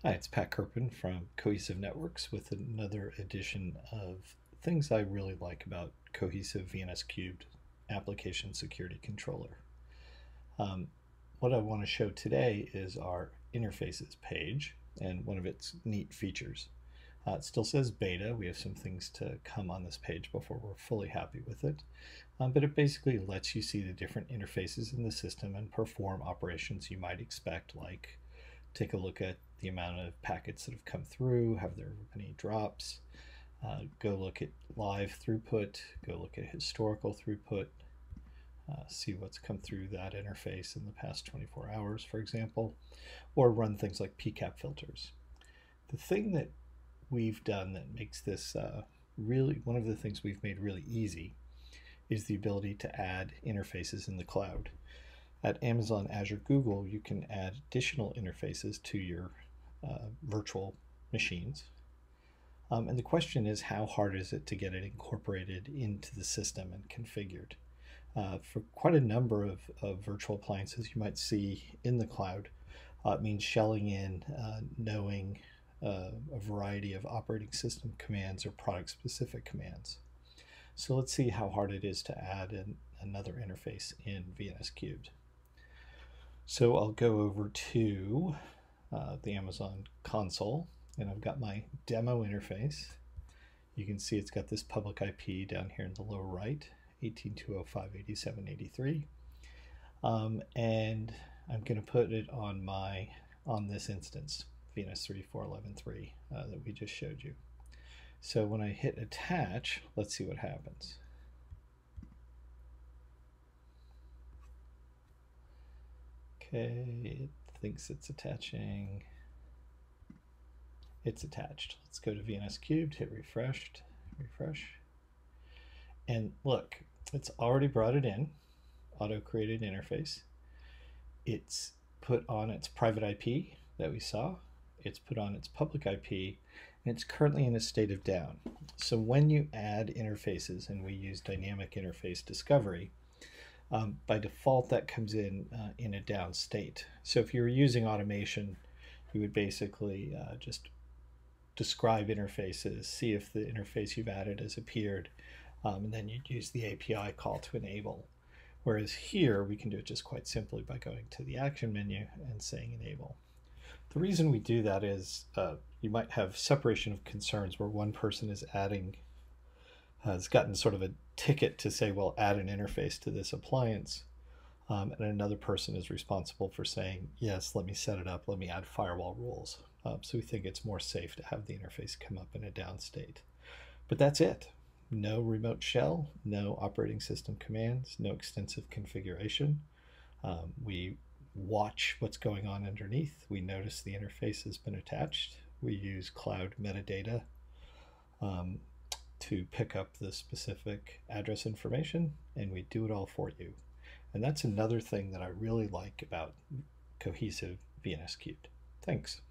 Hi, it's Pat Kirpin from Cohesive Networks with another edition of things I really like about Cohesive VNS Cubed Application Security Controller. Um, what I want to show today is our interfaces page and one of its neat features. It still says beta. We have some things to come on this page before we're fully happy with it. But it basically lets you see the different interfaces in the system and perform operations you might expect, like take a look at the amount of packets that have come through, have there been any drops, go look at live throughput, go look at historical throughput, see what's come through that interface in the past 24 hours, for example, or run things like PCAP filters. The thing that we've done that makes this really, one of the things we've made really easy is the ability to add interfaces in the cloud. At Amazon, Azure, Google, you can add additional interfaces to your virtual machines. And the question is, how hard is it to get it incorporated into the system and configured? For quite a number of virtual appliances you might see in the cloud, it means shelling in, knowing a variety of operating system commands or product-specific commands. So let's see how hard it is to add another interface in VNS Cubed. So I'll go over to the Amazon console, and I've got my demo interface. You can see it's got this public IP down here in the lower right, 18.205.87.83. And I'm going to put it on this instance, VNS3 4.11.3 that we just showed you. So when I hit attach, let's see what happens. Okay, it thinks it's attaching. It's attached. Let's go to VNS Cubed, hit refresh. And look, it's already brought it in, auto-created interface. It's put on its private IP that we saw. It's put on its public IP, and it's currently in a state of down. So when you add interfaces, and we use dynamic interface discovery, by default that comes in a down state. So if you're using automation, you would basically just describe interfaces, see if the interface you've added has appeared, and then you'd use the API call to enable. Whereas here we can do it just quite simply by going to the action menu and saying enable. The reason we do that is you might have separation of concerns where one person is adding, has gotten sort of a ticket to say, well, add an interface to this appliance, and another person is responsible for saying, yes, let me set it up, let me add firewall rules. So we think it's more safe to have the interface come up in a down state. But that's it. No remote shell, no operating system commands, no extensive configuration. We watch what's going on underneath. We notice the interface has been attached. We use cloud metadata to pick up the specific address information, and we do it all for you. And that's another thing that I really like about Cohesive VNS Cubed. Thanks.